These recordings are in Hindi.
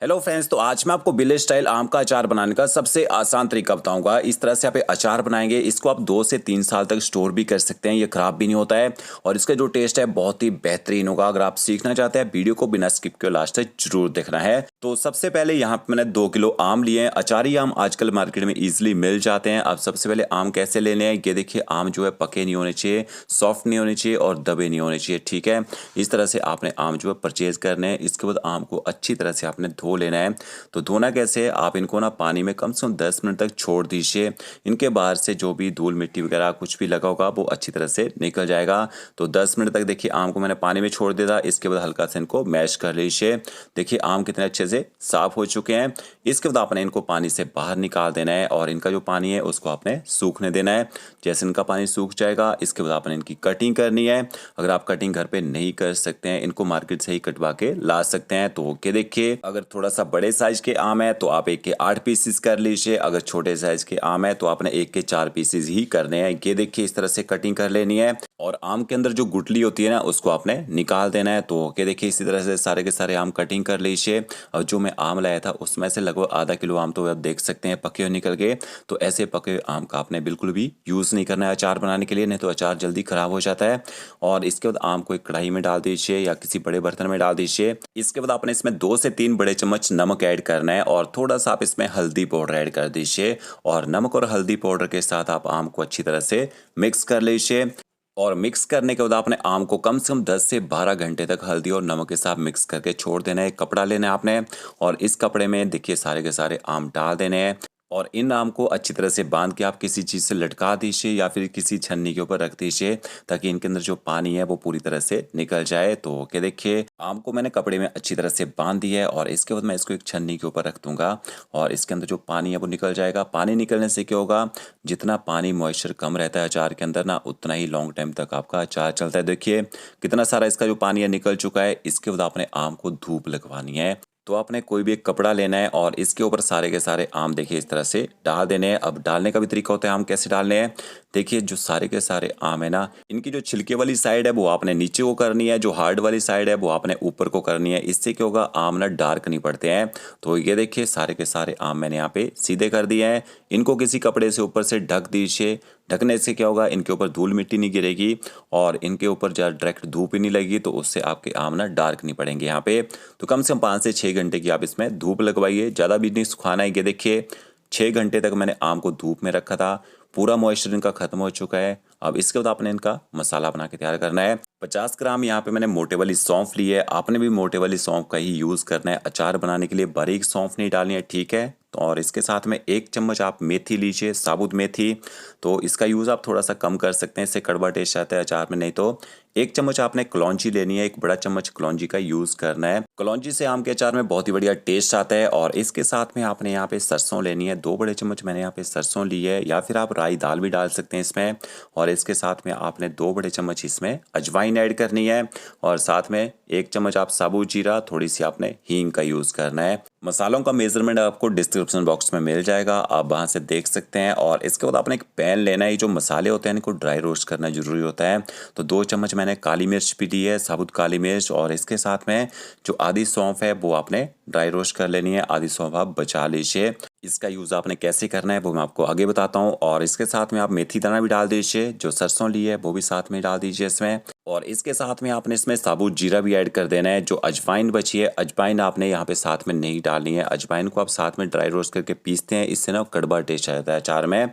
हेलो फ्रेंड्स, तो आज मैं आपको विलेज स्टाइल आम का अचार बनाने का सबसे आसान तरीका बताऊंगा। इस तरह से आप अचार बनाएंगे, इसको आप 2 से 3 साल तक स्टोर भी कर सकते हैं, ये खराब भी नहीं होता है और इसका जो टेस्ट है बहुत ही बेहतरीन होगा। अगर आप सीखना चाहते हैं वीडियो को बिना स्किप के लास्ट तक जरूर देखना है। तो सबसे पहले यहाँ पे मैंने 2 किलो आम लिए हैं। अचारी आम आजकल मार्केट में ईजिली मिल जाते हैं। अब सबसे पहले आम कैसे लेने हैं, ये देखिए आम जो है पके नहीं होने चाहिए, सॉफ्ट नहीं होने चाहिए और दबे नहीं होने चाहिए। ठीक है, इस तरह से आपने आम जो है परचेज करने हैं। इसके बाद आम को अच्छी तरह से आपने धो लेना है। तो धोना कैसे है, आप इनको ना पानी में कम से कम 10 मिनट तक छोड़ दीजिए। इनके बाहर से जो भी धूल मिट्टी वगैरह कुछ भी लगा होगा वो अच्छी तरह से निकल जाएगा। तो 10 मिनट तक देखिए आम को मैंने पानी में छोड़ दिया था। इसके बाद हल्का से इनको मैश कर लीजिए। देखिए आम कितने अच्छे से साफ हो चुके हैं। इसके बाद आपने इनको पानी से बाहर निकाल देना है और इनका जो पानी है उसको आपने सूखने देना है। जैसे इनका पानी सूख जाएगा इसके बाद आपने इनकी कटिंग करनी है। अगर आप कटिंग घर पे नहीं कर सकते हैं, इनको मार्केट से ही कटवा के ला सकते हैं। तो ओके, देखिए अगर थोड़ा सा बड़े साइज के आम है तो आप 1 के 8 पीसेस कर लीजिए। अगर छोटे साइज के आम है तो आपने 1 के 4 पीसेस ही करने हैं। ये देखिए इस तरह से कटिंग कर लेनी है और आम के अंदर जो गुठली होती है ना उसको आपने निकाल देना है। तो ओके, देखिए इसी तरह से सारे के सारे आम कटिंग कर लीजिए। और जो मैं आम लाया था उसमें से लगभग आधा किलो आम तो आप देख सकते हैं पके हुए निकल गए। तो ऐसे पके हुए आम का आपने बिल्कुल भी यूज़ नहीं करना है अचार बनाने के लिए, नहीं तो अचार जल्दी खराब हो जाता है। और इसके बाद आम को एक कढ़ाई में डाल दीजिए या किसी बड़े बर्तन में डाल दीजिए। इसके बाद आपने इसमें 2 से 3 बड़े चम्मच नमक ऐड करना है और थोड़ा सा आप इसमें हल्दी पाउडर ऐड कर दीजिए। और नमक और हल्दी पाउडर के साथ आप आम को अच्छी तरह से मिक्स कर लीजिए। और मिक्स करने के बाद आपने आम को कम से कम 10 से 12 घंटे तक हल्दी और नमक के साथ मिक्स करके छोड़ देना है। एक कपड़ा लेना है आपने और इस कपड़े में देखिए सारे के सारे आम डाल देने हैं। और इन आम को अच्छी तरह से बांध के आप किसी चीज़ से लटका दीजिए या फिर किसी छन्नी के ऊपर रख दीजिए ताकि इनके अंदर जो पानी है वो पूरी तरह से निकल जाए। तो ओके, देखिए आम को मैंने कपड़े में अच्छी तरह से बांध दिया है और इसके बाद मैं इसको एक छन्नी के ऊपर रख दूंगा और इसके अंदर जो पानी है वो निकल जाएगा। पानी निकलने से क्या होगा, जितना पानी मॉइस्चर कम रहता है अचार के अंदर ना, उतना ही लॉन्ग टाइम तक आपका अचार चलता है। देखिए कितना सारा इसका जो पानी है निकल चुका है। इसके बाद आपने आम को धूप लगवानी है। तो आपने कोई भी एक कपड़ा लेना है और इसके ऊपर सारे के सारे आम देखिए इस तरह से डाल देने हैं। अब डालने का भी तरीका होता है, आम कैसे डालने हैं। देखिए जो सारे के सारे आम है ना, इनकी जो छिलके वाली साइड है वो आपने नीचे को करनी है, जो हार्ड वाली साइड है वो आपने ऊपर को करनी है। इससे क्या होगा, आम ना डार्क नहीं पड़ते हैं। तो ये देखिए सारे के सारे आम मैंने यहाँ पे सीधे कर दिए हैं। इनको किसी कपड़े से ऊपर से ढक दीजिए। ढकने से क्या होगा, इनके ऊपर धूल मिट्टी नहीं गिरेगी और इनके ऊपर जब डायरेक्ट धूप ही नहीं लगेगी तो उससे आपके आम ना डार्क नहीं पड़ेंगे यहाँ पे। तो कम से कम 5 से 6 घंटे की आप इसमें धूप लगवाइए, ज़्यादा भी नहीं सुखाना है। ये देखिए 6 घंटे तक मैंने आम को धूप में रखा था, पूरा मॉइस्चर इनका खत्म हो चुका है। अब इसके बाद आपने इनका मसाला बना के तैयार करना है। 50 ग्राम यहाँ पे मैंने मोटे वाली सौंफ ली है। आपने भी मोटे वाली सौंफ का ही यूज़ करना है अचार बनाने के लिए, बारीक सौंफ नहीं डालनी है, ठीक है। तो और इसके साथ में 1 चम्मच आप मेथी लीजिए, साबुत मेथी। तो इसका यूज़ आप थोड़ा सा कम कर सकते हैं, इससे कड़वा टेस्ट आता है अचार में। नहीं तो 1 चम्मच आपने कलौंजी लेनी है, 1 बड़ा चम्मच कलौंजी का यूज़ करना है। कलौंजी से आम के अचार में बहुत ही बढ़िया टेस्ट आता है। और इसके साथ में आपने यहाँ पे सरसों लेनी है, 2 बड़े चम्मच मैंने यहाँ पे सरसों ली है, या फिर आप राई दाल भी डाल सकते हैं इसमें। और इसके साथ में आपने 2 बड़े चम्मच इसमें अजवाइन ऐड करनी है और साथ में 1 चम्मच आप साबुत जीरा, थोड़ी सी आपने हींग का यूज़ करना है। मसालों का मेजरमेंट आपको डिस्क्रिप्शन बॉक्स में मिल जाएगा, आप वहाँ से देख सकते हैं। और इसके बाद आपने एक पैन लेना है। जो मसाले होते हैं इनको ड्राई रोस्ट करना जरूरी होता है। तो 2 चम्मच मैंने काली मिर्च भी ली है, साबुत काली मिर्च। और इसके साथ में जो आधी सौंफ है वो आपने ड्राई रोस्ट कर लेनी है, आधी सौंफ आप बचा लीजिए। इसका यूज़ आपने कैसे करना है वो मैं आपको आगे बताता हूँ। और इसके साथ में आप मेथी दाना भी डाल दीजिए, जो सरसों ली है वो भी साथ में डाल दीजिए इसमें। और इसके साथ में आपने इसमें साबुत जीरा भी ऐड कर देना है। जो अजवाइन बची है, अजवाइन आपने यहाँ पे साथ में नहीं डालनी है। अजवाइन को आप साथ में ड्राई रोस्ट करके पीसते हैं, इससे ना कड़वा टेस्ट आ जाता है अचार में।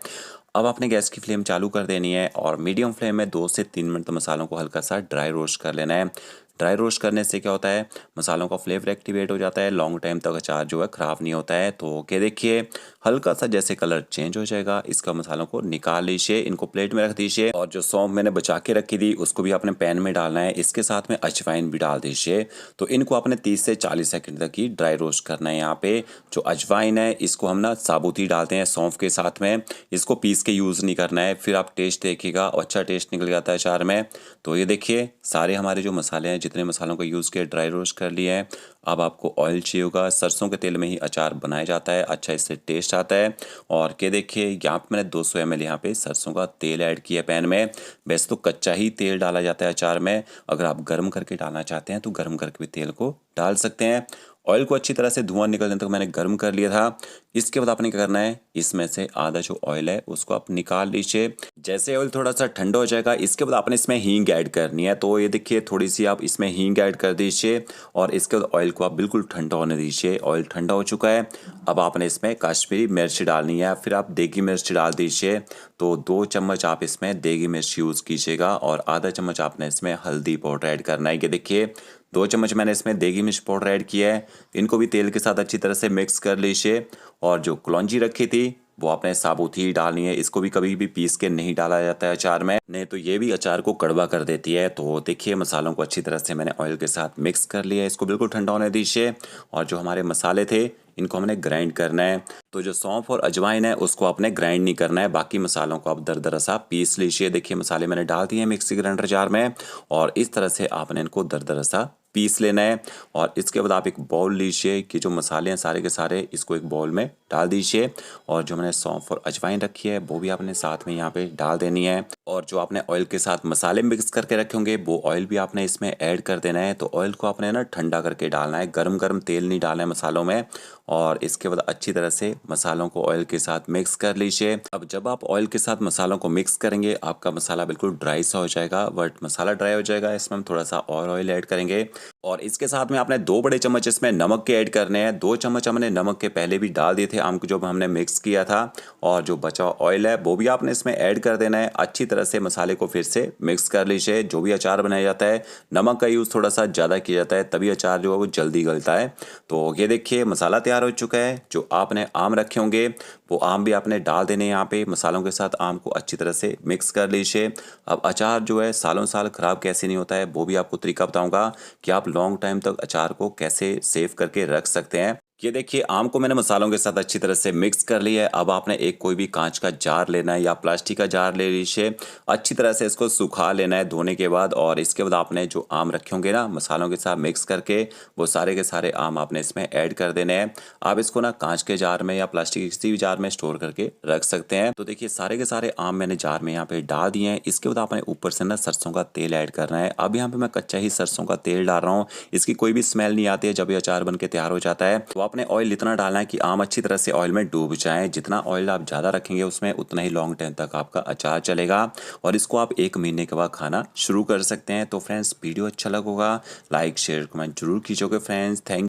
अब आपने गैस की फ्लेम चालू कर देनी है और मीडियम फ्लेम में 2 से 3 मिनट मसालों को हल्का सा ड्राई रोस्ट कर लेना है। ड्राई रोस्ट करने से क्या होता है, मसालों का फ्लेवर एक्टिवेट हो जाता है, लॉन्ग टाइम तक अचार जो है ख़राब नहीं होता है। तो ओके, देखिए हल्का सा जैसे कलर चेंज हो जाएगा, इसका मसालों को निकाल लीजिए, इनको प्लेट में रख दीजिए। और जो सौंफ मैंने बचा के रखी थी उसको भी आपने पैन में डालना है। इसके साथ में अजवाइन भी डाल दीजिए। तो इनको आपने 30 से 40 सेकंड तक ही ड्राई रोस्ट करना है। यहाँ पे जो अजवाइन है इसको हम ना साबुत ही डालते हैं सौंफ के साथ में, इसको पीस के यूज़ नहीं करना है, फिर आप टेस्ट देखिएगा और अच्छा टेस्ट निकल जाता है अचार में। तो ये देखिए सारे हमारे जो मसाले हैं, जितने मसालों का यूज़ किया, ड्राई रोस्ट कर लिए हैं। अब आपको ऑयल चाहिए होगा, सरसों के तेल में ही अचार बनाया जाता है, अच्छा इससे टेस्ट आता है। और के देखिए यहाँ पे मैंने 200 ml यहाँ पे सरसों का तेल ऐड किया पैन में। वैसे तो कच्चा ही तेल डाला जाता है अचार में, अगर आप गर्म करके डालना चाहते हैं तो गर्म करके भी तेल को डाल सकते हैं। ऑयल को अच्छी तरह से धुआं निकलने तक मैंने गर्म कर लिया था। इसके बाद आपने क्या करना है, इसमें से आधा जो ऑयल है उसको आप निकाल लीजिए। जैसे ऑयल थोड़ा सा ठंडा हो जाएगा, इसके बाद आपने इसमें हींग ऐड करनी है। तो ये देखिए थोड़ी सी आप इसमें हींग ऐड कर दीजिए और इसके बाद ऑयल को आप बिल्कुल ठंडा होने दीजिए। ऑयल ठंडा हो चुका है, अब आपने इसमें कश्मीरी मिर्च डालनी है, फिर आप देगी मिर्च डाल दीजिए। तो 2 चम्मच आप इसमें देगी मिर्च यूज़ कीजिएगा और आधा चम्मच आपने इसमें हल्दी पाउडर ऐड करना है। ये देखिए 2 चम्मच मैंने इसमें देगी मिर्च पाउडर ऐड किया है। इनको भी तेल के साथ अच्छी तरह से मिक्स कर लीजिए। और जो कलौंजी रखी थी वो आपने साबुत ही डालनी है। इसको भी कभी भी पीस के नहीं डाला जाता है अचार में, नहीं तो ये भी अचार को कड़वा कर देती है। तो देखिए मसालों को अच्छी तरह से मैंने ऑयल के साथ मिक्स कर लिया है। इसको बिल्कुल ठंडा होने दीजिए। और जो हमारे मसाले थे इनको हमने ग्राइंड करना है। तो जो सौंफ और अजवाइन है उसको आपने ग्राइंड नहीं करना है, बाकी मसालों को आप दरदरा सा पीस लीजिए। देखिए मसाले मैंने डाल दिए मिक्सी ग्राइंडर जार में और इस तरह से आपने इनको दरदरा सा पीस लेना है। और इसके बाद आप एक बाउल लीजिए कि जो मसाले हैं सारे के सारे इसको एक बाउल में डाल दीजिए। और जो मैंने सौंफ और अजवाइन रखी है वो भी आपने साथ में यहाँ पे डाल देनी है। और जो आपने ऑयल के साथ मसाले मिक्स करके रखे होंगे वो ऑयल भी आपने इसमें ऐड कर देना है। तो ऑयल को आपने ना ठंडा करके डालना है, गरम गरम तेल नहीं डालना है मसालों में। और इसके बाद अच्छी तरह से मसालों को ऑयल के साथ मिक्स कर लीजिए। अब जब आप ऑयल के साथ मसालों को मिक्स करेंगे आपका मसाला बिल्कुल ड्राई सा हो जाएगा। बट मसाला ड्राई हो जाएगा, इसमें हम थोड़ा सा और ऑयल ऐड करेंगे। और इसके साथ में आपने 2 बड़े चम्मच इसमें नमक के ऐड करने हैं। 2 चम्मच हमने नमक के पहले भी डाल दिए थे आम को जब हमने मिक्स किया था। और जो बचा ऑयल है वो भी आपने इसमें ऐड कर देना है। अच्छी तरह से मसाले को फिर से मिक्स कर लीजिए। जो भी अचार बनाया जाता है नमक का यूज़ थोड़ा सा ज़्यादा किया जाता है, तभी अचार जो है वो जल्दी गलता है। तो ये देखिए मसाला तैयार हो चुका है। जो आपने आम रखे होंगे वो आम भी आपने डाल देने यहाँ पे। मसालों के साथ आम को अच्छी तरह से मिक्स कर लीजिए। अब अचार जो है सालों साल ख़राब कैसे नहीं होता है वो भी आपको तरीका बताऊँगा कि आप लॉन्ग टाइम तक अचार को कैसे सेव करके रख सकते हैं। ये देखिए आम को मैंने मसालों के साथ अच्छी तरह से मिक्स कर लिया है। अब आपने एक कोई भी कांच का जार लेना है या प्लास्टिक का जार ले लीजिए। अच्छी तरह से इसको सुखा लेना है धोने के बाद। और इसके बाद आपने जो आम रखे होंगे ना मसालों के साथ मिक्स करके वो सारे के सारे आम आपने इसमें ऐड कर देने हैं। आप इसको ना कांच के जार में या प्लास्टिक के किसी भी जार में स्टोर करके रख सकते हैं। तो देखिए सारे के सारे आम मैंने जार में यहाँ पे डाल दिए हैं। इसके बाद आपने ऊपर से ना सरसों का तेल ऐड करना है। अब यहाँ पे मैं कच्चा ही सरसों का तेल डाल रहा हूँ, इसकी कोई भी स्मेल नहीं आती है जब ये अचार बन के तैयार हो जाता है। तो आपने ऑयल इतना डालना है कि आम अच्छी तरह से ऑयल में डूब जाए। जितना ऑयल आप ज़्यादा रखेंगे उसमें उतना ही लॉन्ग टाइम तक आपका अचार चलेगा। और इसको आप 1 महीने के बाद खाना शुरू कर सकते हैं। तो फ्रेंड्स वीडियो अच्छा लगा होगा लाइक शेयर कमेंट जरूर कीजिएगा फ्रेंड्स। थैंक